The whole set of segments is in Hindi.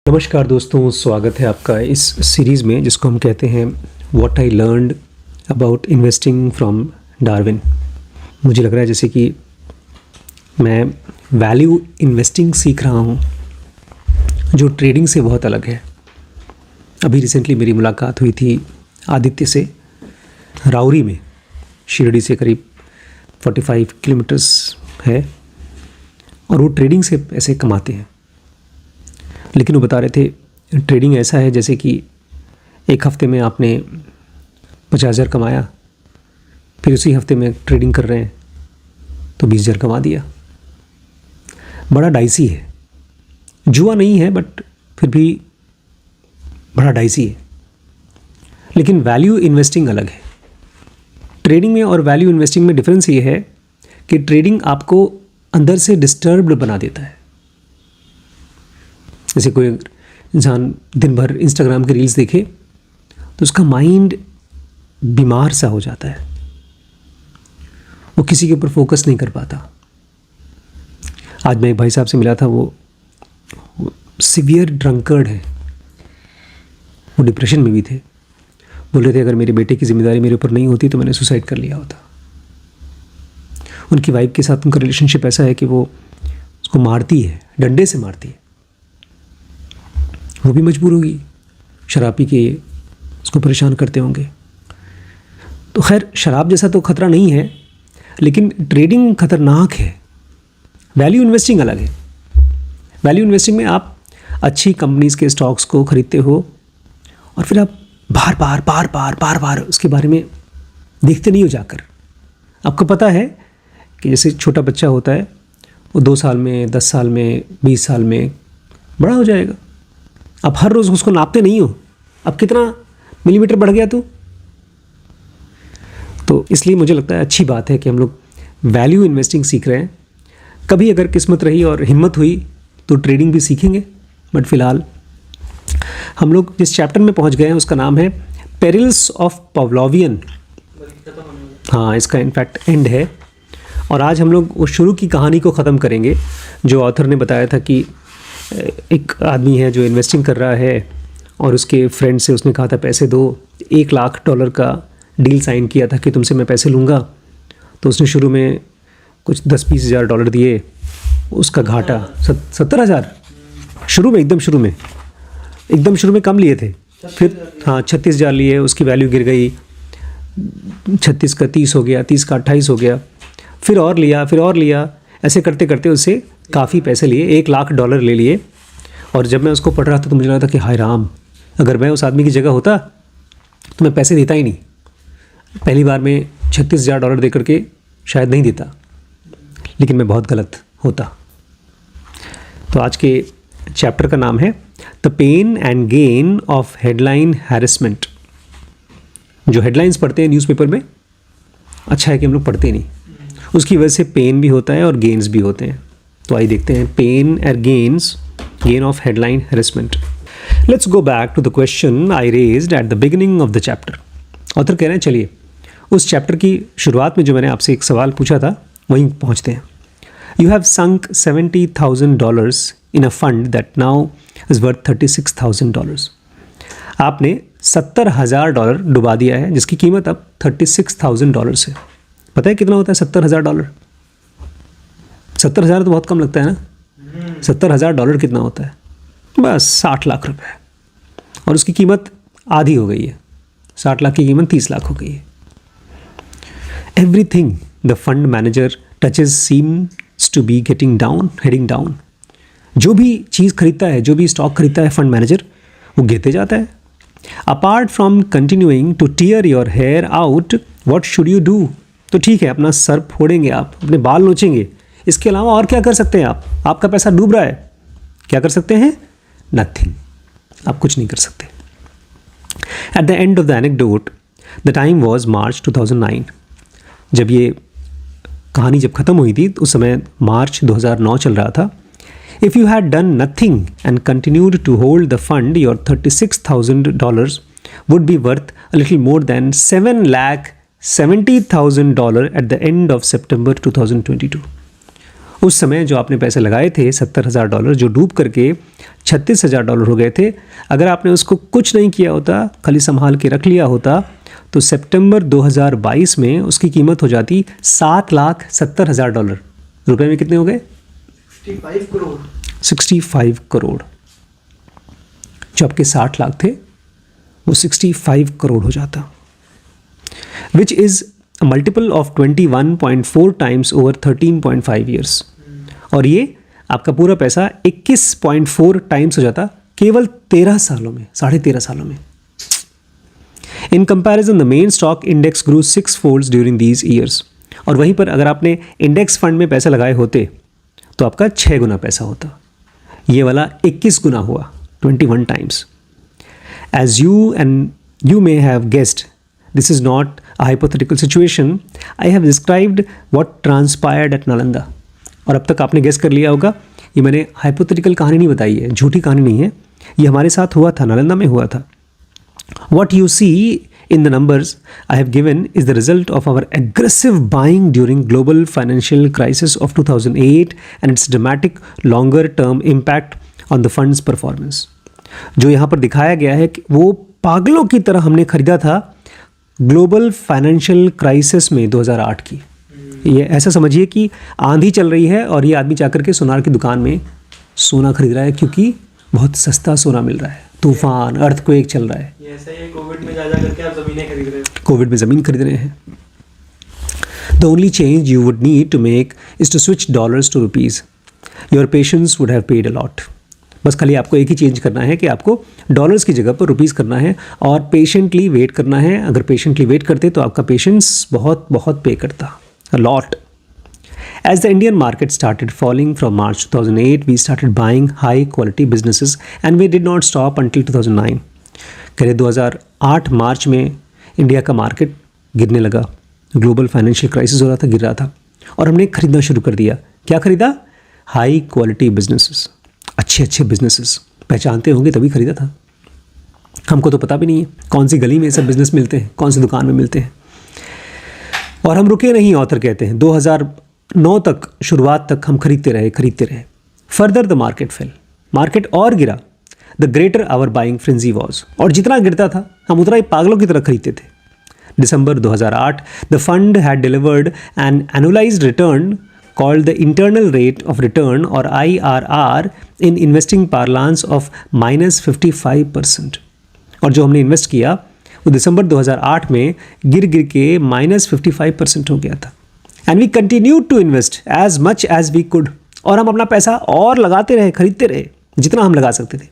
नमस्कार दोस्तों, स्वागत है आपका इस सीरीज़ में जिसको हम कहते हैं what I learned about investing from Darwin. मुझे लग रहा है जैसे कि मैं वैल्यू इन्वेस्टिंग सीख रहा हूँ जो ट्रेडिंग से बहुत अलग है। अभी रिसेंटली मेरी मुलाकात हुई थी आदित्य से राउरी में, शिरडी से करीब 45 किलोमीटर्स है, और वो ट्रेडिंग से पैसे कमाते हैं। लेकिन वो बता रहे थे ट्रेडिंग ऐसा है जैसे कि एक हफ्ते में आपने 50,000 कमाया, फिर उसी हफ्ते में ट्रेडिंग कर रहे हैं तो 20,000 कमा दिया। बड़ा डाइसी है, जुआ नहीं है बट फिर भी बड़ा डाइसी है। लेकिन वैल्यू इन्वेस्टिंग अलग है। ट्रेडिंग में और वैल्यू इन्वेस्टिंग में डिफरेंस ये है कि ट्रेडिंग आपको अंदर से डिस्टर्ब्ड बना देता है। जैसे कोई इंसान दिन भर इंस्टाग्राम के रील्स देखे तो उसका माइंड बीमार सा हो जाता है, वो किसी के ऊपर फोकस नहीं कर पाता। आज मैं एक भाई साहब से मिला था, वो सिवियर ड्रंकर्ड है, वो डिप्रेशन में भी थे। बोल रहे थे अगर मेरे बेटे की जिम्मेदारी मेरे ऊपर नहीं होती तो मैंने सुसाइड कर लिया होता। उनकी वाइफ के साथ उनका रिलेशनशिप ऐसा है कि वो उसको मारती है, डंडे से मारती है। वो भी मजबूर होगी, शराब पी के उसको परेशान करते होंगे। तो खैर, शराब जैसा तो खतरा नहीं है, लेकिन ट्रेडिंग खतरनाक है। वैल्यू इन्वेस्टिंग अलग है। वैल्यू इन्वेस्टिंग में आप अच्छी कंपनीज के स्टॉक्स को खरीदते हो और फिर आप बार बार उसके बारे में देखते नहीं हो जाकर। आपको पता है कि जैसे छोटा बच्चा होता है, वो 2 साल में, 10 साल में, 20 साल में बड़ा हो जाएगा। आप हर रोज़ उसको नापते नहीं हो, अब कितना मिलीमीटर बढ़ गया तो इसलिए मुझे लगता है अच्छी बात है कि हम लोग वैल्यू इन्वेस्टिंग सीख रहे हैं। कभी अगर किस्मत रही और हिम्मत हुई तो ट्रेडिंग भी सीखेंगे। बट फिलहाल हम लोग जिस चैप्टर में पहुंच गए हैं उसका नाम है पेरिल्स ऑफ पवलोवियन। हाँ, इसका इनफैक्ट एंड है। और आज हम लोग उस शुरू की कहानी को ख़त्म करेंगे जो ऑथर ने बताया था कि एक आदमी है जो इन्वेस्टिंग कर रहा है और उसके फ्रेंड से उसने कहा था पैसे दो। $1,00,000 का डील साइन किया था कि तुमसे मैं पैसे लूँगा। तो उसने शुरू में कुछ 10-20 हज़ार डॉलर दिए, उसका घाटा 70,000 शुरू में, एकदम शुरू में कम लिए थे। फिर हाँ 36,000 लिए, उसकी वैल्यू गिर गई, 36 का 30 हो गया, 30 का 28 हो गया, फिर और लिया। ऐसे करते करते उससे काफ़ी पैसे लिए, $1,00,000 ले लिए। और जब मैं उसको पढ़ रहा था तो मुझे लगा था कि हाय राम, अगर मैं उस आदमी की जगह होता तो मैं पैसे देता ही नहीं। पहली बार में $36,000 दे करके शायद नहीं देता, लेकिन मैं बहुत गलत होता। तो आज के चैप्टर का नाम है the pain and gain of headline harassment. जो हेडलाइंस पढ़ते हैं न्यूज़पेपर में, अच्छा है कि हम लोग पढ़ते नहीं, उसकी वजह से पेन भी होता है और गेन्स भी होते हैं। तो आइए देखते हैं पेन और gain of headline harassment. Let's go back to the question I raised at the beginning of the chapter. Author कह रहे हैं चलिए उस चैप्टर की शुरुआत में जो मैंने आपसे एक सवाल पूछा था वहीं पहुंचते हैं। You have sunk $70,000 in a fund that now is worth $36,000। आपने $70,000 डुबा दिया है जिसकी कीमत अब $36,000 है। पता है कितना होता है $70,000? 70,000 तो बहुत कम लगता है ना। $70,000 कितना होता है? बस 60 लाख रुपए। और उसकी कीमत आधी हो गई है, 60 लाख की कीमत 30 लाख हो गई है। Everything the fund manager touches seems to be heading down. जो भी चीज़ खरीदता है, जो भी स्टॉक खरीदता है फंड मैनेजर, वो गिरते जाता है। Apart from continuing to tear your hair out, what should you do? तो ठीक है, अपना सर फोड़ेंगे आप, अपने बाल नोचेंगे, इसके अलावा और क्या कर सकते हैं आप? आपका पैसा डूब रहा है, क्या कर सकते हैं? नथिंग, आप कुछ नहीं कर सकते। At the end of the anecdote, the time was March 2009। जब ये कहानी जब ख़त्म हुई थी तो उस समय मार्च 2009 चल रहा था। If you had done nothing and continued to hold the fund, your $36,000 would be worth a little more than $7,70,000 at the end of September 2022. उस समय जो आपने पैसे लगाए थे $70,000 जो डूब करके $36,000 हो गए थे, अगर आपने उसको कुछ नहीं किया होता, खाली संभाल के रख लिया होता, तो सितंबर 2022 में उसकी कीमत हो जाती $7,70,000। रुपए में कितने हो गए? 65 करोड़। 65 करोड़। जो आपके 60 लाख थे वो 65 करोड़ हो जाता, which is multiple of 21.4 times over 13.5 years. और ये आपका पूरा पैसा 21.4 टाइम्स हो जाता केवल 13 सालों में, 13.5 सालों में। In comparison the main stock index grew 6 folds during these years. और वहीं पर अगर आपने इंडेक्स फंड में पैसे लगाए होते तो आपका 6 गुना पैसा होता। ये वाला 21 गुना हुआ, 21 times. As you may have guessed, this is not a hypothetical situation. I have described what transpired at Nalanda. और अब तक आपने गेस कर लिया होगा, ये मैंने हाइपोथेटिकल कहानी नहीं बताई है, झूठी कहानी नहीं है, ये हमारे साथ हुआ था, नालंदा में हुआ था। What you see in the numbers I have given is the result of our aggressive buying during global financial crisis of 2008 and its dramatic longer term impact on the fund's performance. जो यहाँ पर दिखाया गया है कि वो पागलों की तरह हमने खरीदा था ग्लोबल फाइनेंशियल क्राइसिस में 2008 की। ये ऐसा समझिए कि आंधी चल रही है और ये आदमी जाकर के सोनार की दुकान में सोना खरीद रहा है क्योंकि बहुत सस्ता सोना मिल रहा है। तूफान, अर्थक्वेक चल रहा है। ये ऐसा ही कोविड में जा करके आप ज़मीनें खरीद रहे हैं। कोविड में ज़मीन खरीद रहे हैं। The only change you would need to make is to switch dollars to rupees. Your patients would have paid a lot. बस खाली आपको एक ही चेंज करना है कि आपको डॉलर्स की जगह पर रुपीज़ करना है और पेशेंटली वेट करना है। अगर पेशेंटली वेट करते तो आपका पेशेंट्स बहुत बहुत पे करता, a lot. As the Indian market started falling from March 2008, we started buying high quality businesses and we did not stop until 2009. कह 2008 मार्च में इंडिया का मार्केट गिरने लगा, ग्लोबल फाइनेंशियल क्राइसिस हो रहा था, गिर रहा था और हमने खरीदना शुरू कर दिया। क्या खरीदा? हाई क्वालिटी बिजनेसेस, अच्छे अच्छे बिजनेसेस। पहचानते होंगे तभी खरीदा था, हमको तो पता भी नहीं है कौन सी गली में ये सब बिजनेस मिलते हैं, कौन सी दुकान में मिलते हैं। और हम रुके नहीं, ऑथर कहते हैं 2009 तक, शुरुआत तक हम खरीदते रहे। Further the market fell, market और गिरा। The greater our buying frenzy was, और जितना गिरता था हम उतना ही पागलों की तरह खरीदते थे। December 2008 the fund had delivered an annualised return called the internal rate of return or IRR in investing parlance of -55%। और जो हमने इन्वेस्ट किया वो दिसंबर 2008 में गिर के -55% हो गया था। And we continue to invest as much as we could, और हम अपना पैसा और लगाते रहे, खरीदते रहे जितना हम लगा सकते थे।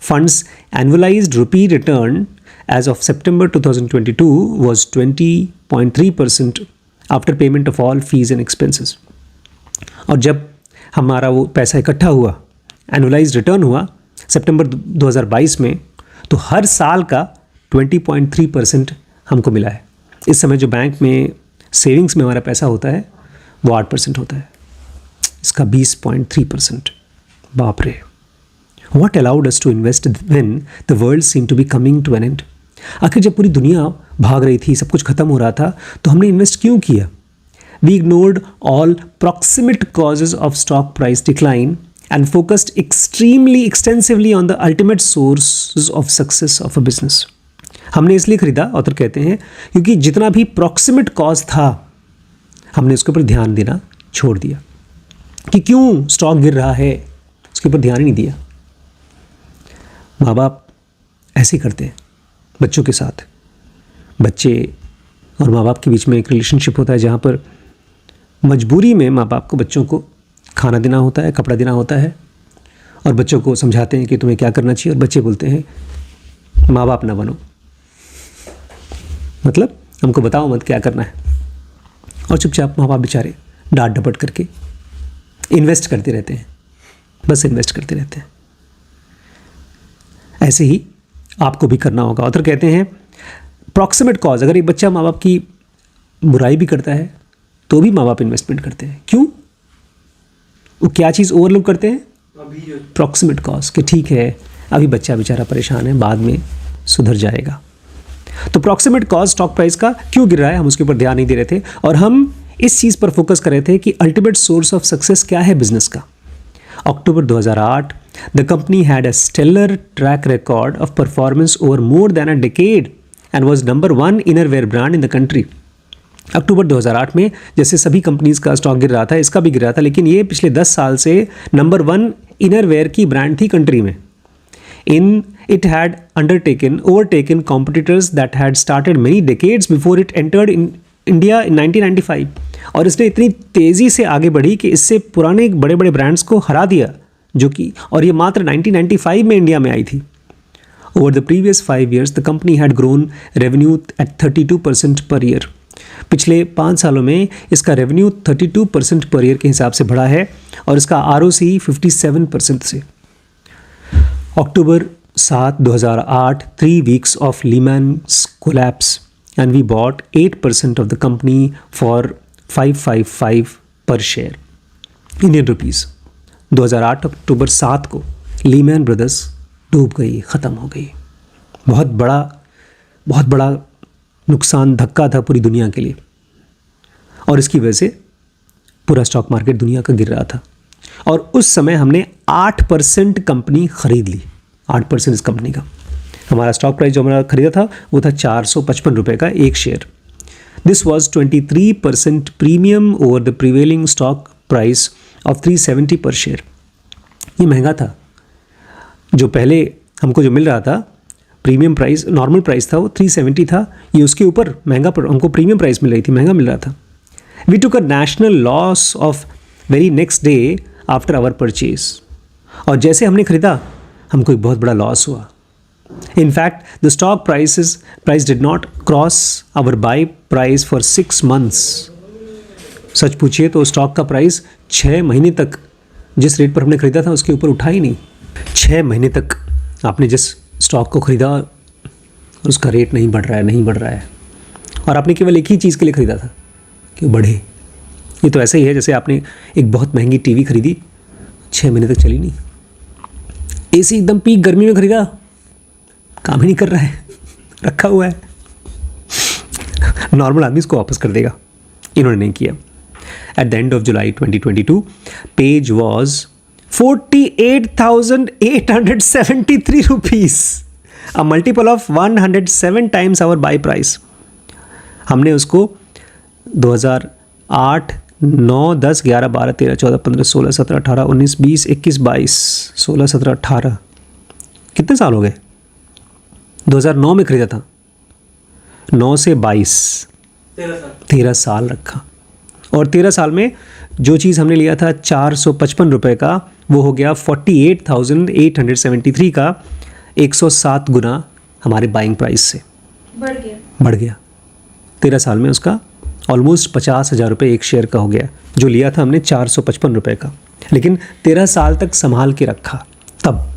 Fund's annualised rupee return as of September 2022 was 20.3% after payment of all fees and expenses. और जब हमारा वो पैसा इकट्ठा हुआ, एनुअलाइज्ड रिटर्न हुआ सितंबर 2022 में, तो हर साल का 20.3% हमको मिला है। इस समय जो बैंक में सेविंग्स में हमारा पैसा होता है वो 8% होता है, इसका 20.3%। बाप रे। What allowed us to invest when the world seemed to be coming to an end? आखिर जब पूरी दुनिया भाग रही थी, सब कुछ खत्म हो रहा था, तो हमने इन्वेस्ट क्यों किया? We ignored all proximate causes of stock price decline and focused extremely extensively on the ultimate sources of success of a business. हमने इसलिए खरीदा, ऑथर कहते हैं, क्योंकि जितना भी proximate cause था हमने उसके ऊपर ध्यान देना छोड़ दिया कि क्यों स्टॉक गिर रहा है, उसके ऊपर ध्यान ही नहीं दिया। माँ बाप ऐसे ही करते हैं बच्चों के साथ। बच्चे और माँ बाप के बीच में एक रिलेशनशिप होता है जहाँ पर मजबूरी में माँ बाप को बच्चों को खाना देना होता है, कपड़ा देना होता है, और बच्चों को समझाते हैं कि तुम्हें क्या करना चाहिए, और बच्चे बोलते हैं माँ बाप ना बनो, मतलब हमको बताओ मत क्या करना है। और चुपचाप माँ बाप बेचारे डांट डपट करके इन्वेस्ट करते रहते हैं, बस इन्वेस्ट करते रहते हैं। ऐसे ही आपको भी करना होगा। ऑथर कहते हैं प्रॉक्सिमेट कॉज, अगर एक बच्चा माँ बाप की बुराई भी करता है तो भी माँ बाप इन्वेस्टमेंट करते हैं। क्यों? वो क्या चीज़ ओवरलुक करते हैं? प्रॉक्सिमेट कॉज, कि ठीक है अभी बच्चा बेचारा परेशान है, बाद में सुधर जाएगा। तो प्रॉक्सिमेट कॉज स्टॉक प्राइस का क्यों गिर रहा है, हम उसके ऊपर ध्यान नहीं दे रहे थे, और हम इस चीज़ पर फोकस कर रहे थे कि अल्टीमेट सोर्स ऑफ सक्सेस क्या है बिजनेस का। October 2008, the company had a stellar track record of performance over more than a decade and was number 1 innerwear brand in the country. अक्टूबर 2008 में जैसे सभी कंपनीज का स्टॉक गिर रहा था, इसका भी गिर रहा था, लेकिन ये पिछले 10 साल से नंबर 1 इनरवेयर की ब्रांड थी कंट्री में। It had overtaken competitors that had started many decades before it entered in India in 1995। और इसने इतनी तेज़ी से आगे बढ़ी कि इससे पुराने बड़े बड़े ब्रांड्स को हरा दिया, जो कि और ये मात्र 1995 में इंडिया में आई थी। Over the previous 5 years, the company had grown revenue at 32% per year। पिछले 5 सालों में इसका रेवेन्यू 32% पर ईयर के हिसाब से बढ़ा है और इसका ROC 57% से। अक्टूबर 7, 2008, 3 weeks of Lehman's collapse and we bought 8% of the company for 555 per share Indian rupees. 2008 अक्टूबर 7 को लीमैन ब्रदर्स डूब गई, ख़त्म हो गई। बहुत बड़ा नुकसान, धक्का था पूरी दुनिया के लिए और इसकी वजह से पूरा स्टॉक मार्केट दुनिया का गिर रहा था। और उस समय हमने 8% कंपनी खरीद ली, 8% इस कंपनी का। हमारा स्टॉक प्राइस जो हमारा खरीदा था वो था 455 रुपये का एक share. This was 23% premium over the prevailing stock price of 370 पर शेयर। ये महंगा था, जो पहले हमको जो मिल रहा था प्रीमियम प्राइस, नॉर्मल प्राइस था वो 370 था, ये उसके ऊपर महंगा हमको प्रीमियम प्राइस मिल रही थी, महंगा मिल रहा था। We took a national loss of very next day after our purchase. और जैसे हमने खरीदा हमको एक बहुत बड़ा लॉस हुआ। In fact, the stock price did not cross our buy price for 6 months। सच पूछिए तो स्टॉक का प्राइस 6 महीने तक जिस रेट पर हमने खरीदा था उसके ऊपर उठा ही नहीं। 6 महीने तक आपने जिस स्टॉक को खरीदा और उसका रेट नहीं बढ़ रहा है और आपने केवल एक ही चीज़ के लिए खरीदा था कि बढ़े। ये तो ऐसा ही है जैसे आपने एक बहुत महंगी टीवी खरीदी, 6 महीने तक चली नहीं। एसी एकदम पीक गर्मी में खरीदा, काम ही नहीं कर रहा है, रखा हुआ है, नॉर्मल आदमी इसको वापस कर देगा। इन्होंने नहीं किया। At the end of July 2022 Page was 48,873 rupees, a multiple of 107 times our buy price. हमने उसको 2008, 9, 10, 11, 12, 13, 14, 15, 16, 17, 18, 19, 20, 21, 22, 16, 17, 18, कितने साल हो गए? 2009 में खरीदा था, 9 से 22, 13 साल रखा। और 13 साल में जो चीज़ हमने लिया था 455 रुपये का, वो हो गया 48,873 का, 107 गुना हमारे बाइंग प्राइस से बढ़ गया। 13 साल में उसका ऑलमोस्ट 50,000 रुपये एक शेयर का हो गया, जो लिया था हमने 455 रुपये का, लेकिन 13 साल तक संभाल के रखा। तब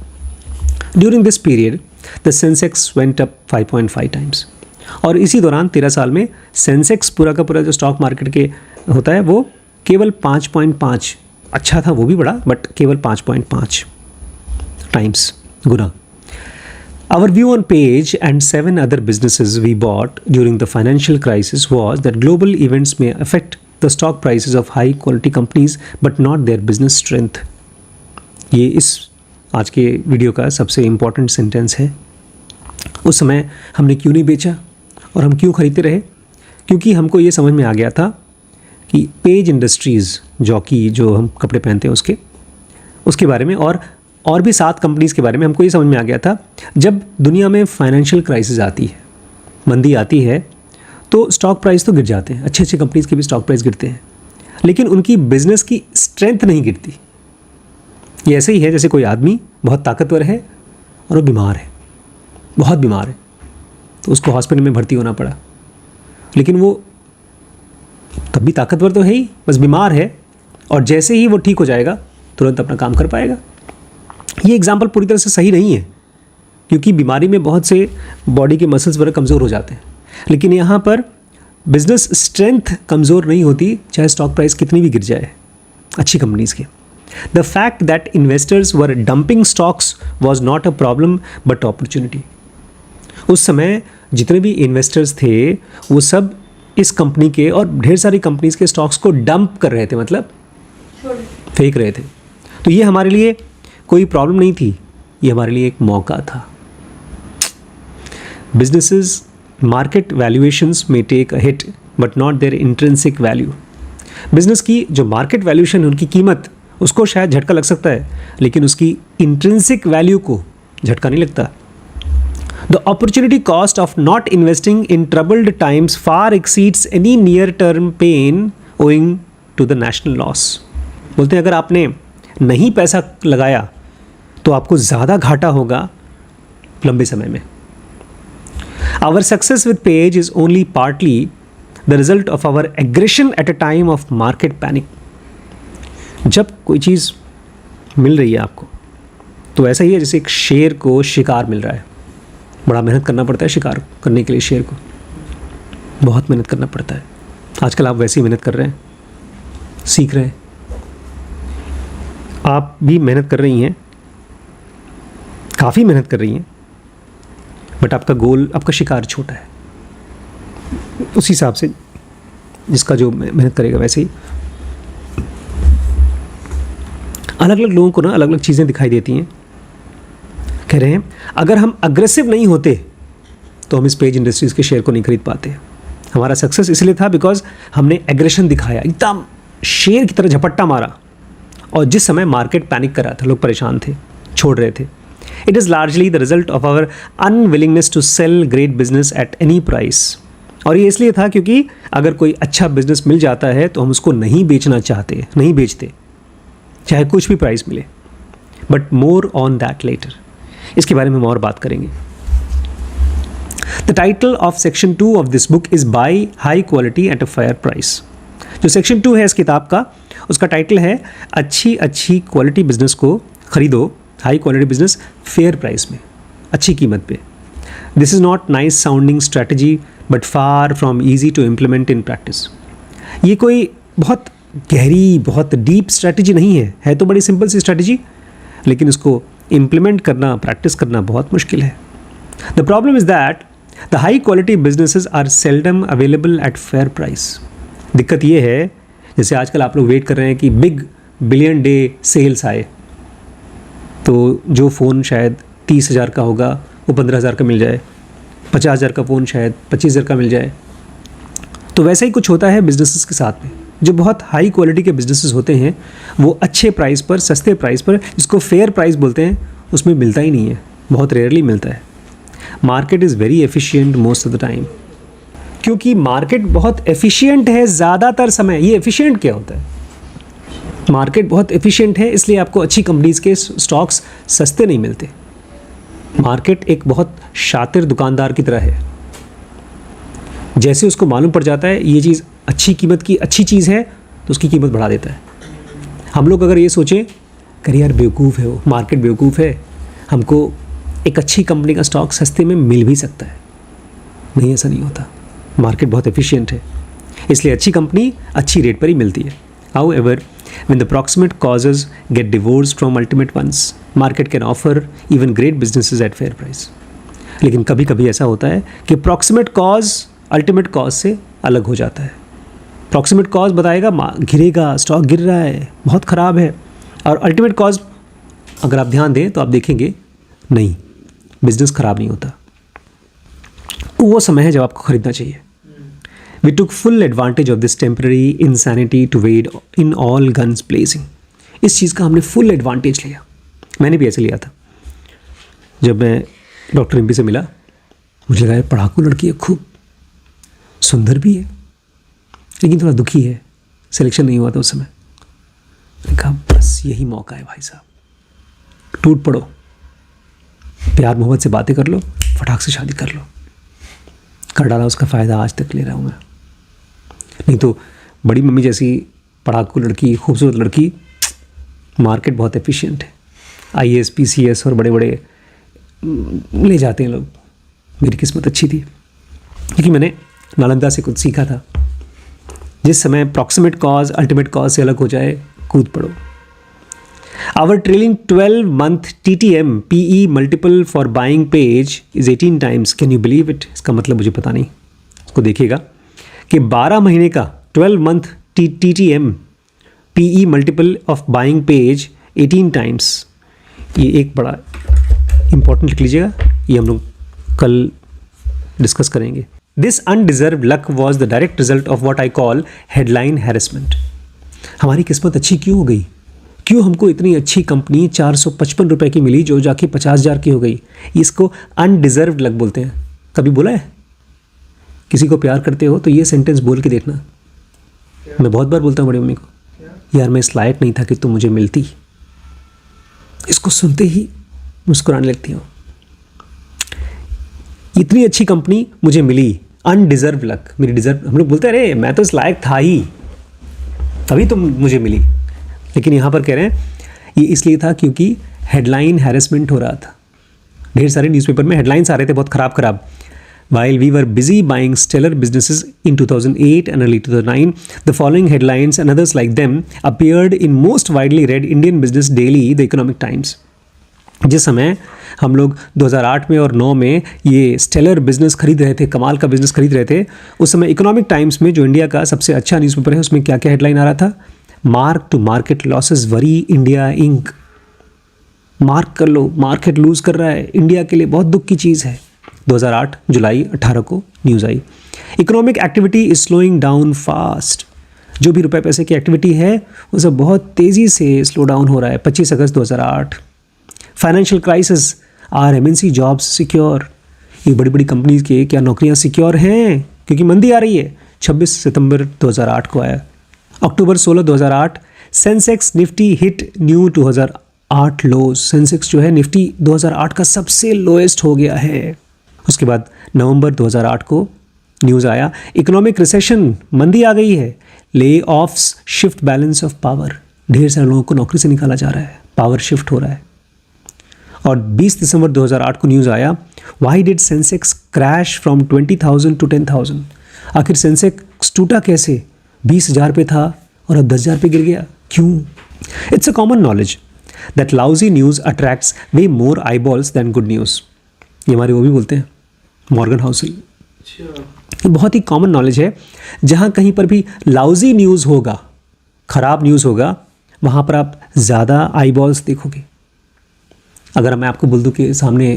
during this period the Sensex went up 5.5 times. और इसी दौरान 13 साल में सेंसेक्स पूरा का पूरा जो स्टॉक मार्केट के होता है वो केवल 5.5, अच्छा था वो भी बड़ा, बट केवल 5.5 times Guna. Our view on Page and 7 other businesses we bought during the financial crisis was that global events may affect the stock prices of high quality companies but not their business strength। ये इस आज के वीडियो का सबसे इम्पॉर्टेंट सेंटेंस है। उस समय हमने क्यों नहीं बेचा और हम क्यों खरीदते रहे? क्योंकि हमको ये समझ में आ गया था कि पेज इंडस्ट्रीज़ जो हम कपड़े पहनते हैं उसके बारे में और भी 7 कंपनीज़ के बारे में हमको ये समझ में आ गया था, जब दुनिया में फाइनेंशियल क्राइसिस आती है, मंदी आती है, तो स्टॉक प्राइस तो गिर जाते हैं, अच्छे कंपनीज़ के भी स्टॉक प्राइस गिरते हैं, लेकिन उनकी बिजनेस की स्ट्रेंथ नहीं गिरती। ये ऐसे ही है जैसे कोई आदमी बहुत ताकतवर है और वो बीमार है, बहुत बीमार है, तो उसको हॉस्पिटल में भर्ती होना पड़ा, लेकिन वो तब भी ताकतवर तो है ही, बस बीमार है, और जैसे ही वो ठीक हो जाएगा तुरंत अपना काम कर पाएगा। ये एग्जाम्पल पूरी तरह से सही नहीं है, क्योंकि बीमारी में बहुत से बॉडी के मसल्स वगैरह कमज़ोर हो जाते हैं, लेकिन यहाँ पर बिजनेस स्ट्रेंथ कमज़ोर नहीं होती, चाहे स्टॉक प्राइस कितनी भी गिर जाए अच्छी कंपनीज़ के। The fact that investors were dumping stocks was not a problem but opportunity. उस समय जितने भी इन्वेस्टर्स थे वो सब इस कंपनी के और ढेर सारी कंपनीज के स्टॉक्स को डंप कर रहे थे, मतलब फेंक रहे थे। तो ये हमारे लिए कोई प्रॉब्लम नहीं थी, ये हमारे लिए एक मौका था। बिजनेसेस मार्केट वैल्यूएशंस में take a hit but not their intrinsic value. Business की जो मार्केट वैल्यूएशन है, उनकी कीमत, उसको शायद झटका लग सकता है, लेकिन उसकी इंट्रिंसिक वैल्यू को झटका नहीं लगता। The opportunity cost of not investing in troubled times far exceeds any near-term pain owing to the national loss. बोलते हैं अगर आपने नहीं पैसा लगाया तो आपको ज़्यादा घाटा होगा लंबे समय में। Our success with Page is only partly the result of our aggression at a time of market panic. जब कोई चीज़ मिल रही है आपको, तो ऐसा ही है जैसे एक शेर को शिकार मिल रहा है। बड़ा मेहनत करना पड़ता है शिकार करने के लिए, शेर को बहुत मेहनत करना पड़ता है। आजकल आप वैसे ही मेहनत कर रहे हैं, सीख रहे हैं, आप भी मेहनत कर रही हैं, काफ़ी मेहनत कर रही हैं, बट आपका गोल, आपका शिकार छोटा है। उस हिसाब से जिसका जो मेहनत करेगा वैसे ही। अलग अलग लोगों को ना अलग अलग चीज़ें दिखाई देती हैं। कह रहे हैं अगर हम अग्रेसिव नहीं होते तो हम इस पेज इंडस्ट्रीज़ के शेयर को नहीं खरीद पाते। हमारा सक्सेस इसलिए था बिकॉज हमने एग्रेशन दिखाया, एकदम शेर की तरह झपट्टा मारा, और जिस समय मार्केट पैनिक कर रहा था, लोग परेशान थे, छोड़ रहे थे। It is largely the result of our unwillingness to sell great business at any price. और ये इसलिए था क्योंकि अगर कोई अच्छा बिजनेस मिल जाता है तो हम उसको नहीं बेचना चाहते, नहीं बेचते, चाहे कुछ भी प्राइस मिले। But more on that later, इसके बारे में हम और बात करेंगे। The title of section 2 of this book is buy high quality at a fair price. जो सेक्शन 2 है इस किताब का, उसका टाइटल है अच्छी क्वालिटी बिजनेस को खरीदो, high quality business fair price में, अच्छी कीमत पे। This is not nice sounding strategy but far from easy to implement in practice. ये कोई बहुत गहरी, बहुत डीप स्ट्रैटेजी नहीं है तो बड़ी सिंपल सी स्ट्रैटेजी, लेकिन उसको इम्प्लीमेंट करना, प्रैक्टिस करना बहुत मुश्किल है। The problem is that the high quality businesses are seldom available at fair price. दिक्कत ये है, जैसे आजकल आप लोग वेट कर रहे हैं कि बिग बिलियन डे सेल्स आए, तो जो फ़ोन शायद 30,000 का होगा वो 15,000 का मिल जाए, 50,000 का फ़ोन शायद 25,000 का मिल जाए। तो वैसा ही कुछ होता है बिजनेसेस के साथ में। जो बहुत हाई क्वालिटी के बिजनेसेस होते हैं वो अच्छे प्राइस पर, सस्ते प्राइस पर, जिसको फेयर प्राइस बोलते हैं, उसमें मिलता ही नहीं है, बहुत रेयरली मिलता है। Market is very efficient most of the time, क्योंकि मार्केट बहुत एफिशिएंट है ज़्यादातर समय। ये एफिशिएंट क्या होता है? मार्केट बहुत एफिशिएंट है, इसलिए आपको अच्छी कंपनीज़ के स्टॉक्स सस्ते नहीं मिलते। मार्केट एक बहुत शातिर दुकानदार की तरह है, जैसे उसको मालूम पड़ जाता है ये चीज़ अच्छी कीमत की अच्छी चीज़ है तो उसकी कीमत बढ़ा देता है। हम लोग अगर ये सोचें करिए यार बेवकूफ़ है वो, मार्केट बेवकूफ़ है, हमको एक अच्छी कंपनी का स्टॉक सस्ते में मिल भी सकता है, नहीं, ऐसा नहीं होता। मार्केट बहुत एफिशिएंट है, इसलिए अच्छी कंपनी अच्छी रेट पर ही मिलती है। However, when the proximate causes get divorced from ultimate ones, market can offer even great businesses at fair price. लेकिन कभी कभी ऐसा होता है कि proximate cause ultimate cause से अलग हो जाता है। प्रॉक्सिमेट कॉज बताएगा गिरेगा, स्टॉक गिर रहा है, बहुत ख़राब है, और अल्टीमेट कॉज अगर आप ध्यान दें तो आप देखेंगे नहीं, बिजनेस ख़राब नहीं होता। वो समय है जब आपको ख़रीदना चाहिए। We took full advantage of this temporary insanity to wade in all guns blazing. इस चीज़ का हमने फुल एडवांटेज लिया। मैंने भी ऐसे लिया था। जब मैं डॉक्टर रिम्पी से मिला, मुझे लगा पढ़ाकू लड़की है, खूब सुंदर भी है, लेकिन थोड़ा दुखी है, सिलेक्शन नहीं हुआ था उस समय। मैंने कहा बस यही मौका है भाई साहब, टूट पड़ो, प्यार मोहब्बत से बातें कर लो, फटाक से शादी कर लो। कर डाला, उसका फ़ायदा आज तक ले रहा हूँ मैं। नहीं तो बड़ी मम्मी जैसी पढ़ाकू लड़की, खूबसूरत लड़की, मार्केट बहुत एफिशिएंट है, IAS PCS और बड़े बड़े ले जाते हैं लोग। मेरी किस्मत अच्छी थी क्योंकि मैंने नालंदा से कुछ सीखा था। जिस समय प्रॉक्सिमेट कॉज अल्टीमेट कॉज से अलग हो जाए, कूद पड़ो। Our trailing 12-month TTM PE multiple for buying Page is 18 times। Can you believe it? इसका मतलब मुझे पता नहीं, इसको देखिएगा। कि 12 महीने का 12 month TTM PE multiple of buying page 18 times. ये एक बड़ा इंपॉर्टेंट लिख लीजिएगा, ये हम लोग कल डिस्कस करेंगे। This undeserved luck was the direct result of what I call headline harassment. हमारी किस्मत अच्छी क्यों हो गई? क्यों हमको इतनी अच्छी कंपनी 455 रुपये की मिली जो जाके 50,000 की हो गई? इसको अनडिजर्व लक बोलते हैं। कभी बोला है? किसी को प्यार करते हो तो ये सेंटेंस बोल के देखना। मैं बहुत बार बोलता हूँ बड़ी मम्मी को, यार मैं इस लायक नहीं था कि तुम मुझे मिलती। इसको सुनते ही मुस्कुराने लगती हूँ। इतनी अच्छी कंपनी मुझे मिली, अनडिजर्व लक। मेरी डिजर्व, हम लोग बोलते हैं अरे मैं तो इस लायक था ही, तभी तुम मुझे मिली। लेकिन यहाँ पर कह रहे हैं ये इसलिए था क्योंकि हेडलाइन हैरेसमेंट हो रहा था। ढेर सारे न्यूज़पेपर में हेडलाइंस आ रहे थे बहुत खराब खराब। While we were busy buying stellar businesses in 2008 and early 2009, the following headlines and others like them appeared in most widely read Indian business daily, The Economic Times. जिस समय हम लोग 2008 में और 9 में ये स्टेलर बिजनेस खरीद रहे थे, कमाल का बिजनेस खरीद रहे थे, उस समय इकोनॉमिक टाइम्स में जो इंडिया का सबसे अच्छा न्यूज़पेपर है उसमें क्या क्या हेडलाइन आ रहा था? Mark to market losses worry India Inc. Mark कर लो, मार्केट लूज कर रहा है, इंडिया के लिए बहुत दुख की चीज़ है। 2008 जुलाई 18 को news I. Economic activity is slowing down fast. जो भी रुपए पैसे की एक्टिविटी है वो सब बहुत तेज़ी से स्लो डाउन हो रहा है। 25 अगस्त 2008। Financial crisis, are MNC jobs secure. ये बड़ी बड़ी कंपनीज के क्या नौकरियां सिक्योर हैं क्योंकि मंदी आ रही है? 26 सितंबर 2008 को आया। अक्टूबर 16 2008 सेंसेक्स निफ्टी हिट न्यू 2008 लोज। सेंसेक्स जो है निफ्टी 2008 का सबसे लोएस्ट हो गया है। उसके बाद नवंबर 2008 को न्यूज़ आया इकोनॉमिक रिसेशन, मंदी आ गई है। ले offs shift balance of power. ढेर सारे लोगों को नौकरी से निकाला जा रहा है, पावर शिफ्ट हो रहा है। और 20 दिसंबर 2008 को न्यूज़ आया why did Sensex crash from 20,000 to 10,000। आखिर सेंसेक्स टूटा कैसे? 20,000 पे था और अब 10,000 पे गिर गया, क्यों? It's a common knowledge that lousy news attracts way more eyeballs than good news. ये हमारे वो भी बोलते हैं, मॉर्गन हाउसल। ये बहुत ही कॉमन नॉलेज है। जहाँ कहीं पर भी लाउजी न्यूज़ होगा, ख़राब न्यूज़ होगा, वहाँ पर आप ज़्यादा आई बॉल्स देखोगे। अगर मैं आपको बोल दूँ कि सामने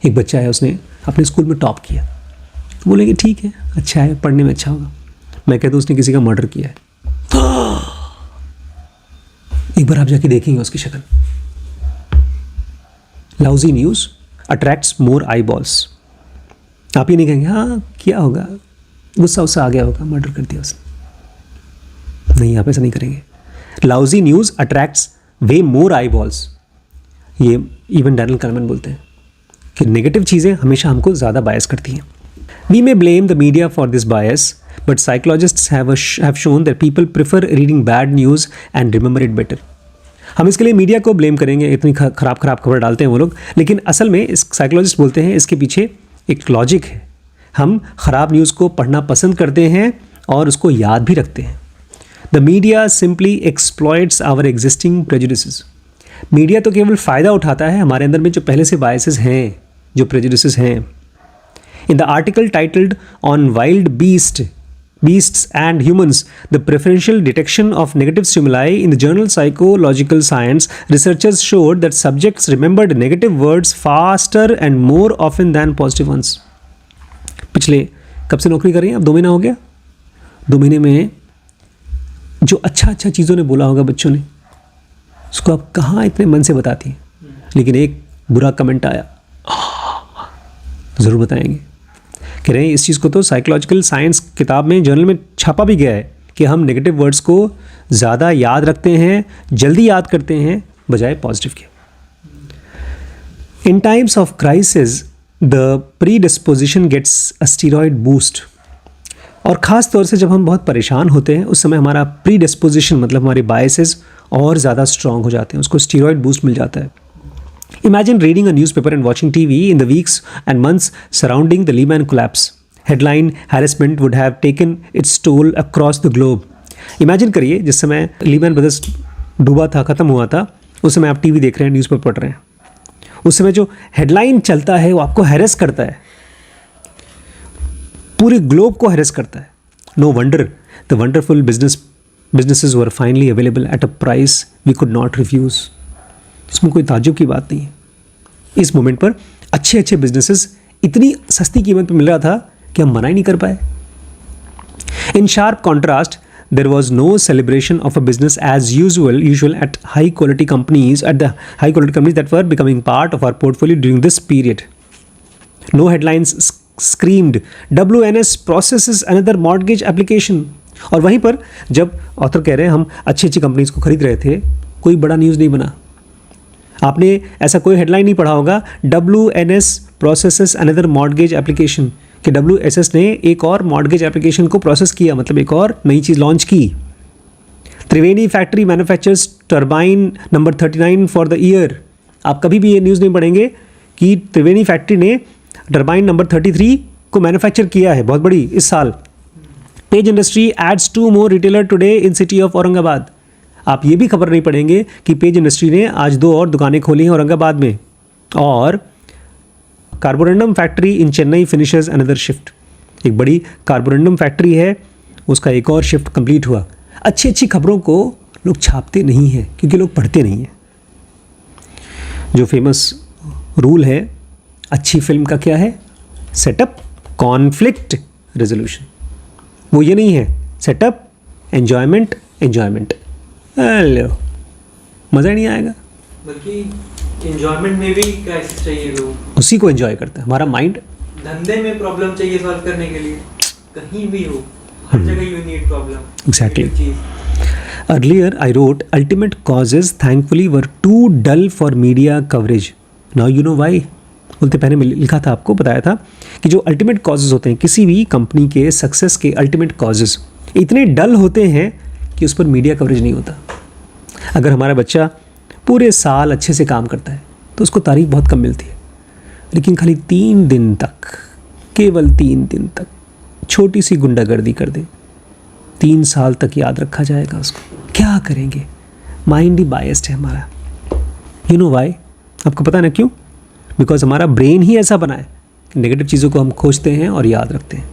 एक बच्चा है, उसने अपने स्कूल में टॉप किया, तो बोलेंगे ठीक है, अच्छा है, पढ़ने में अच्छा होगा। मैं कहता हूँ उसने किसी का मर्डर किया है, एक बार आप जाके देखेंगे उसकी शक्ल। लाउजी न्यूज़ अट्रैक्ट्स मोर आई बॉल्स। आप ये नहीं कहेंगे हाँ क्या होगा, गुस्सा आ गया होगा, मर्डर कर दिया उसने। नहीं, आप ऐसा नहीं करेंगे। Lousy news attracts way more आई बॉल्स। ये इवन डैनियल कहनेमैन बोलते हैं कि नेगेटिव चीज़ें हमेशा हमको ज़्यादा बायस करती हैं। We may blame the media for this bias, but psychologists have shown that people prefer reading bad news and remember it better. हम इसके लिए मीडिया को ब्लेम करेंगे, इतनी खराब खबर डालते हैं वो लोग, लेकिन असल में इस साइकोलॉजिस्ट बोलते हैं इसके पीछे एक लॉजिक है। हम ख़राब न्यूज़ को पढ़ना पसंद करते हैं और उसको याद भी रखते हैं। The media simply exploits our existing prejudices. Media तो केवल फ़ायदा उठाता है हमारे अंदर में जो पहले से बायसेस हैं, जो प्रेजुडिसेस हैं। In the article titled on wild beasts and humans, the preferential detection of negative stimuli in the journal Psychological Science, researchers showed that subjects remembered negative words faster and more often than positive ones. पिछले कब से नौकरी कर रही हैं? अब 2 महीना हो गया। 2 महीने में जो अच्छा चीज़ों ने बोला होगा बच्चों ने, उसको आप कहाँ इतने मन से बताती हैं, लेकिन एक बुरा कमेंट आया ज़रूर बताएंगे। कह रहे हैं इस चीज़ को तो साइकोलॉजिकल साइंस किताब में, जर्नल में छापा भी गया है कि हम नेगेटिव वर्ड्स को ज़्यादा याद रखते हैं, जल्दी याद करते हैं बजाय पॉजिटिव के। In times of crisis the predisposition gets a steroid boost. और ख़ास तौर से जब हम बहुत परेशान होते हैं उस समय हमारा प्रीडिस्पोजिशन मतलब हमारे बायसेस और ज़्यादा स्ट्रॉन्ग हो जाते हैं, उसको स्टीरॉयड बूस्ट मिल जाता है। Imagine reading a newspaper and watching TV in the weeks and months surrounding the Lehman collapse. Headline harassment would have taken its toll across the globe. Imagine करिए जिस समय Lehman Brothers डूबा था, ख़त्म हुआ था, उस समय आप टीवी देख रहे हैं, न्यूज़पेपर पढ़ रहे हैं, उस समय जो हेडलाइन चलता है वो आपको हैरेस करता है, पूरे ग्लोब को हैरेस करता है। No wonder the wonderful businesses were finally available at a price we could not refuse. इसमें कोई ताज्जुब की बात नहीं है. इस मोमेंट पर अच्छे अच्छे बिजनेसेस इतनी सस्ती कीमत पर मिल रहा था कि हम मना ही नहीं कर पाए. In sharp contrast, there was no celebration of a business as usual at high quality companies that were becoming part of our portfolio during this period. No headlines screamed WNS processes another mortgage application. और वहीं पर जब ऑथर कह रहे हैं हम अच्छी अच्छी कंपनीज को खरीद रहे थे, कोई बड़ा न्यूज़ नहीं बना. आपने ऐसा कोई हेडलाइन नहीं पढ़ा होगा WNS processes another mortgage application कि WSS ने एक और मॉर्गेज एप्लीकेशन को प्रोसेस किया, मतलब एक और नई चीज़ लॉन्च की. Triveni factory manufactures turbine number 39 for the year. आप कभी भी ये न्यूज़ नहीं पढ़ेंगे कि त्रिवेणी फैक्ट्री ने टर्बाइन नंबर 33 को मैन्युफैक्चर किया है, बहुत बड़ी, इस साल. Page industry adds 2 more retailer today in city of Aurangabad. आप ये भी खबर नहीं पढ़ेंगे कि पेज इंडस्ट्री ने आज 2 और दुकानें खोली हैं औरंगाबाद में. और Carborundum factory in Chennai finishes another shift. एक बड़ी कार्बोरेंडम फैक्ट्री है, उसका एक और शिफ्ट कंप्लीट हुआ. अच्छी अच्छी खबरों को लोग छापते नहीं हैं क्योंकि लोग पढ़ते नहीं हैं. जो फेमस रूल है अच्छी फिल्म का क्या है? Setup, conflict, resolution. वो ये नहीं है सेटअप, एन्जॉयमेंट, एन्जॉयमेंट. हेलो, मज़ा ही नहीं आएगा. बल्कि एंजॉयमेंट में भी क्राइसिस चाहिए लोग. उसी को एंजॉय करते हैं. हमारा माइंड धंधे में प्रॉब्लम चाहिए सॉल्व करने के लिए, कहीं भी हो, हर जगह you need problem. Exactly. Earlier, I wrote ultimate causes thankfully were too dull for media coverage. Now you know why. बोलते पहले मैं लिखा था, आपको बताया था कि जो अल्टीमेट कॉजेज होते हैं किसी भी कंपनी के सक्सेस के, अल्टीमेट कॉजेज इतने डल होते हैं कि उस पर मीडिया कवरेज नहीं होता. अगर हमारा बच्चा पूरे साल अच्छे से काम करता है तो उसको तारीफ बहुत कम मिलती है, लेकिन खाली 3 दिन तक, केवल 3 दिन तक छोटी सी गुंडागर्दी कर दे, 3 साल तक याद रखा जाएगा उसको. क्या करेंगे? माइंड ही बायस्ड है हमारा. You know why? आपको पता है ना क्यों? बिकॉज हमारा ब्रेन ही ऐसा बना है कि नेगेटिव चीज़ों को हम खोजते हैं और याद रखते हैं.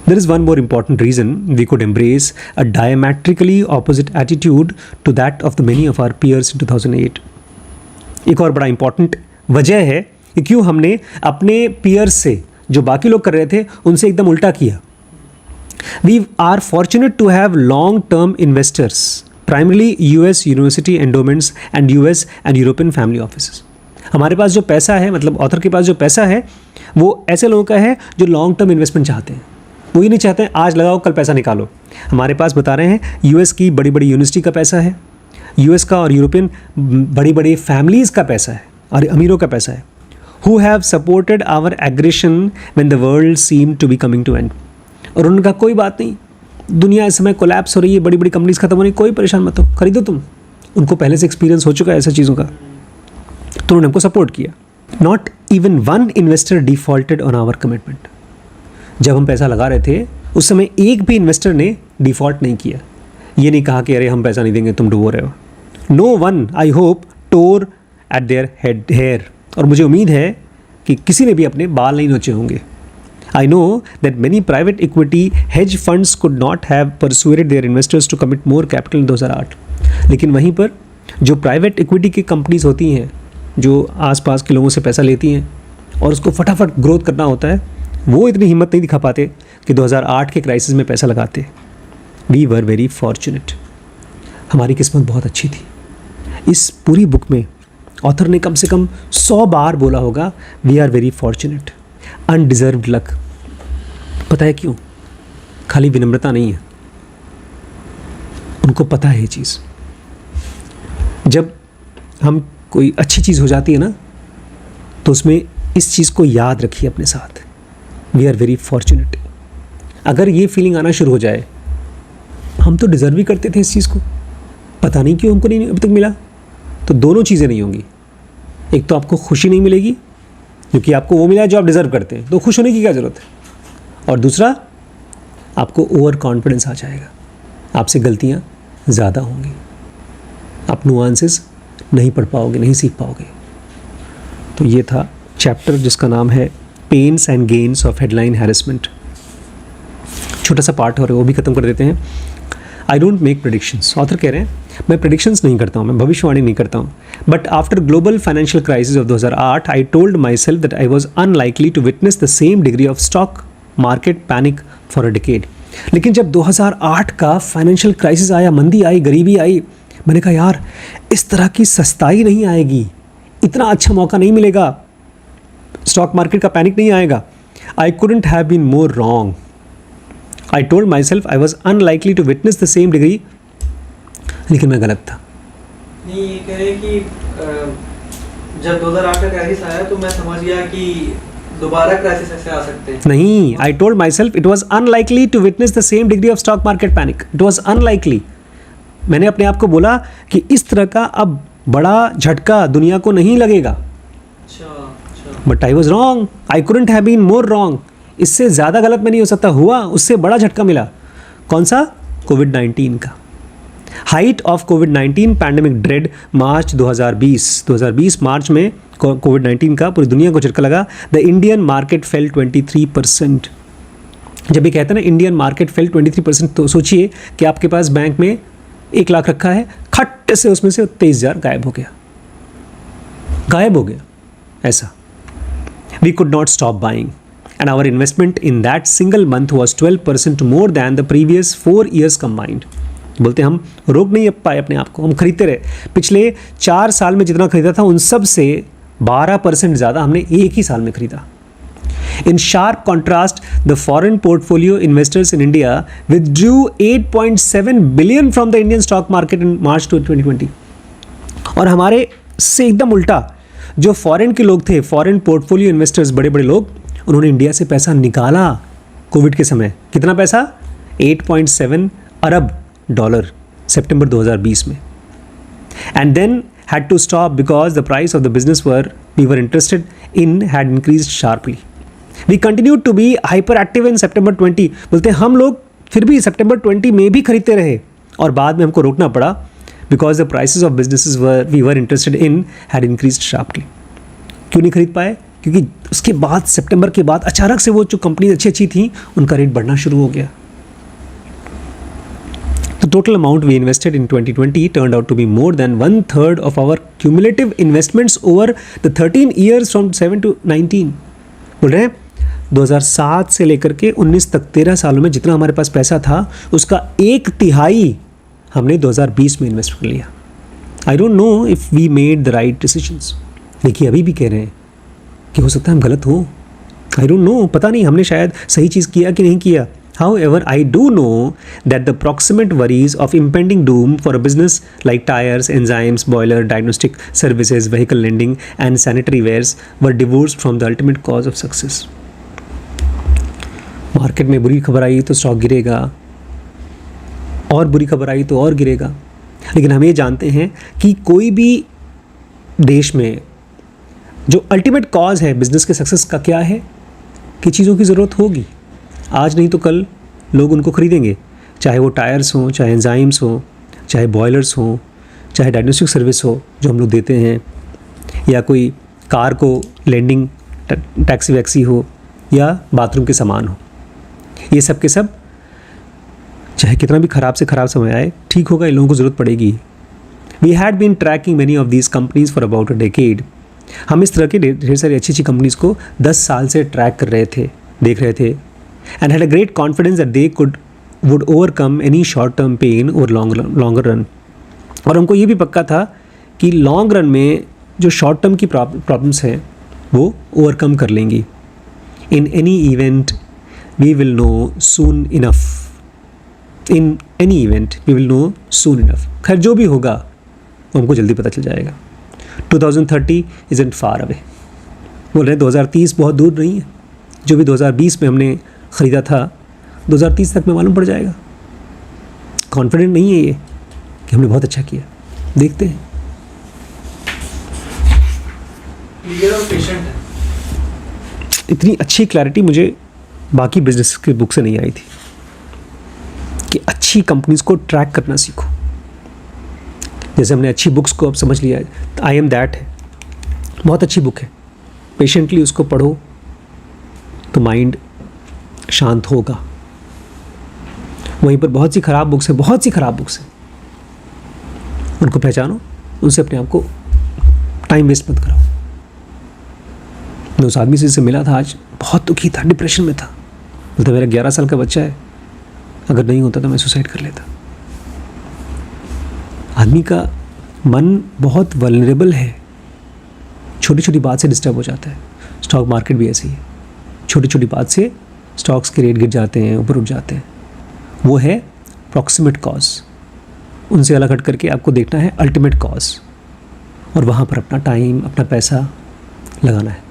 There is one more important reason we could embrace a diametrically opposite attitude to that of the many of our peers in 2008. एक और बड़ा important वजह है कि क्यों हमने अपने peers से, जो बाकी लोग कर रहे थे, उनसे एकदम उल्टा किया. We are fortunate to have long-term investors, primarily US university endowments and US and European family offices. हमारे पास जो पैसा है, मतलब ऑथर के पास जो पैसा है, वो ऐसे लोगों का है जो लॉन्ग टर्म इन्वेस्टमेंट चाहते हैं. वो ये नहीं चाहते हैं आज लगाओ कल पैसा निकालो. हमारे पास बता रहे हैं यूएस की बड़ी बड़ी यूनिवर्सिटी का पैसा है, यूएस का और यूरोपियन बड़ी बड़ी फैमिलीज़ का पैसा है और अमीरों का पैसा है. Who have supported our aggression when the world seem to be coming to end. और उनका कोई बात नहीं, दुनिया इस समय कोलैप्स हो रही है, बड़ी बड़ी कंपनीज खत्म हो रही, कोई परेशान मत हो, खरीदो तुम. उनको पहले से एक्सपीरियंस हो चुका है ऐसा चीज़ों का, तो उन्होंने हमको सपोर्ट किया. Not even one investor defaulted on our commitment. जब हम पैसा लगा रहे थे उस समय एक भी इन्वेस्टर ने डिफ़ॉल्ट नहीं किया. ये नहीं कहा कि अरे हम पैसा नहीं देंगे, तुम डूबो रहे हो. No one, I hope, tore at their hair. और मुझे उम्मीद है कि किसी ने भी अपने बाल नहीं नोचे होंगे. I know that many private equity hedge funds could not have persuaded their investors to commit more capital in 2008. लेकिन वहीं पर जो प्राइवेट इक्विटी की कंपनीज होती हैं, जो आसपास के लोगों से पैसा लेती हैं और उसको फटाफट ग्रोथ करना होता है, वो इतनी हिम्मत नहीं दिखा पाते कि 2008 के क्राइसिस में पैसा लगाते. We were very fortunate. हमारी किस्मत बहुत अच्छी थी. इस पूरी बुक में ऑथर ने कम से कम 100 बार बोला होगा we are very fortunate, undeserved luck. पता है क्यों? खाली विनम्रता नहीं है, उनको पता है ये चीज़. जब हम कोई अच्छी चीज़ हो जाती है ना, तो उसमें इस चीज़ को याद रखिए अपने साथ, वी आर वेरी फॉर्चुनेट. अगर ये फीलिंग आना शुरू हो जाए, हम तो डिज़र्व ही करते थे इस चीज़ को, पता नहीं क्यों हमको नहीं अभी तक मिला, तो दोनों चीज़ें नहीं होंगी. एक तो आपको खुशी नहीं मिलेगी क्योंकि आपको वो मिला जो आप डिज़र्व करते हैं, तो खुश होने की क्या ज़रूरत है. और दूसरा, आपको ओवर कॉन्फिडेंस आ जाएगा, आपसे गलतियाँ ज़्यादा होंगी, आप नुआंसेस नहीं पढ़ पाओगे, नहीं सीख पाओगे. तो ये था चैप्टर जिसका नाम है pains and gains of headline harassment. छोटा सा पार्ट और वो भी ख़त्म कर देते हैं। I don't make predictions. Author कह रहे हैं मैं प्रेडिक्शंस नहीं करता हूँ, मैं भविष्यवाणी नहीं करता हूँ। But after global financial crisis of 2008 I told myself that I was unlikely to witness the same degree of stock market panic for a decade. लेकिन जब 2008 का फाइनेंशियल क्राइसिस आया, मंदी आई, गरीबी आई, मैंने कहा यार इस तरह की सस्ताई नहीं आएगी, इतना अच्छा मौका नहीं मिलेगा, स्टॉक मार्केट का पैनिक नहीं आएगा। I couldn't have been more wrong. I told myself I was unlikely to witness the same degree, लेकिन मैं गलत था। नहीं, ये कह रहे हैं कि जब 2008 का क्राइसिस आया तो मैं समझ गया कि दोबारा क्राइसिस ऐसे आ सकते हैं। नहीं, I told myself it was unlikely to witness the same degree of stock market panic. It was unlikely. मैंने अपने आप को बोला कि इस तरह का अब बड़ा झटका दुनिया को नहीं लगेगा। अच्छा। But I was wrong. I couldn't have been more wrong. इससे ज़्यादा गलत मैं नहीं हो सकता। हुआ, उससे बड़ा झटका मिला। कौन सा? कोविड-19 का। हाइट ऑफ कोविड-19 पैंडेमिक ड्रेड मार्च 2020 मार्च में कोविड-19 का पूरी दुनिया को झटका लगा। The Indian market fell 23%। जब ये कहते हैं ना इंडियन मार्केट फेल 23%, तो सोचिए कि आपके पास बैंक में 1 लाख रखा है, खट से उसमें से 23,000 गायब हो गया ऐसा। We could not stop buying and our investment in that single month was 12% more than the previous 4 years combined। बोलते हम रोक नहीं पाए अपने आप को, हम खरीदते रहे। पिछले 4 साल में जितना खरीदा था उन सब से 12% ज़्यादा हमने एक ही साल में खरीदा। In sharp contrast, the foreign portfolio investors in India withdrew 8.7 billion from the Indian stock market in March 2020। और हमारे से एकदम उल्टा, जो फॉरेन के लोग थे, फॉरेन पोर्टफोलियो इन्वेस्टर्स, बड़े बड़े लोग, उन्होंने इंडिया से पैसा निकाला कोविड के समय। कितना पैसा? 8.7 अरब डॉलर सितंबर 2020 में। And then had to stop because the price of the business we were interested in had increased sharply. We continued to be hyper active in September 20। बोलते हैं हम लोग फिर भी सितंबर 20 में भी खरीदते रहे और बाद में हमको रोकना पड़ा because the prices of businesses we were interested in had increased sharply. क्यों नहीं खरीद पाए? क्योंकि उसके बाद सितंबर के बाद अचानक से वो जो कंपनी अच्छी थी उनका रेट बढ़ना शुरू हो गया। The total amount we invested in 2020 turned out to be more than 1/3 of our cumulative investments over the 13 years from 7 to 19। बोल रहे हैं 2007 से लेकर के 19 तक 13 सालों में जितना हमारे पास पैसा था उसका 1/3 हमने 2020 में इन्वेस्ट कर लिया। I don't know if we made the right decisions. देखिए अभी भी कह रहे हैं कि हो सकता है हम गलत हो। आई डोंट नो, पता नहीं हमने शायद सही चीज़ किया कि नहीं किया। However, I do know that the proximate worries of impending doom for a business like tires, enzymes, boiler, diagnostic services, vehicle lending, and sanitary wares were divorced from the ultimate cause of success। Market में बुरी खबर आई तो स्टॉक गिरेगा, और बुरी खबर आई तो और गिरेगा। लेकिन हम ये जानते हैं कि कोई भी देश में जो अल्टीमेट कॉज है बिजनेस के सक्सेस का क्या है कि चीज़ों की ज़रूरत होगी। आज नहीं तो कल लोग उनको खरीदेंगे, चाहे वो टायर्स हों, चाहे एंजाइम्स हों, चाहे बॉयलर्स हों, चाहे डायग्नोस्टिक सर्विस हो जो हम लोग देते हैं, या कोई कार को लेंडिंग टैक्सी वैक्सी हो, या बाथरूम के सामान हो। ये सब के सब चाहे कितना भी ख़राब से ख़राब समय आए, ठीक होगा, इन लोगों को ज़रूरत पड़ेगी। We had been tracking many of these companies for about a decade. हम इस तरह की ढेर सारी अच्छी कंपनीज़ को 10 साल से ट्रैक कर रहे थे, देख रहे थे, and had a great confidence that they would overcome any short term pain or longer run। और हमको ये भी पक्का था कि लॉन्ग रन में जो शॉर्ट टर्म की प्रॉब्लम्स हैं वो ओवरकम कर लेंगी। In any event we will know soon enough. In any event we will know soon enough. खैर जो भी होगा वो हमको जल्दी पता चल जाएगा। 2030 isn't far away। बोल रहे 2030 बहुत दूर नहीं है। जो भी 2020 में हमने ख़रीदा था 2030 तक में मालूम पड़ जाएगा। कॉन्फिडेंट नहीं है ये कि हमने बहुत अच्छा किया। देखते हैं। क्लियर और पेशेंट है। इतनी अच्छी क्लैरिटी मुझे बाकी बिजनेस की बुक से नहीं आई थी कि अच्छी कंपनीज को ट्रैक करना सीखो। जैसे हमने अच्छी बुक्स को अब समझ लिया है, आई एम दैट है, बहुत अच्छी बुक है, पेशेंटली उसको पढ़ो तो माइंड शांत होगा। वहीं पर बहुत सी ख़राब बुक्स हैं, बहुत सी ख़राब बुक्स हैं, उनको पहचानो, उनसे अपने आप को टाइम वेस्ट मत कराओ। मैं उस आदमी से मिला था आज, बहुत दुखी था, डिप्रेशन में था, बोलता मेरा 11 साल का बच्चा है, अगर नहीं होता तो मैं सुसाइड कर लेता। आदमी का मन बहुत वल्नरेबल है, छोटी छोटी बात से डिस्टर्ब हो जाता है। स्टॉक मार्केट भी ऐसी है, छोटी छोटी बात से स्टॉक्स के रेट गिर जाते हैं, ऊपर उठ जाते हैं। वो है प्रॉक्सिमेट कॉज। उनसे अलग हट करके आपको देखना है अल्टीमेट कॉज, और वहाँ पर अपना टाइम, अपना पैसा लगाना है।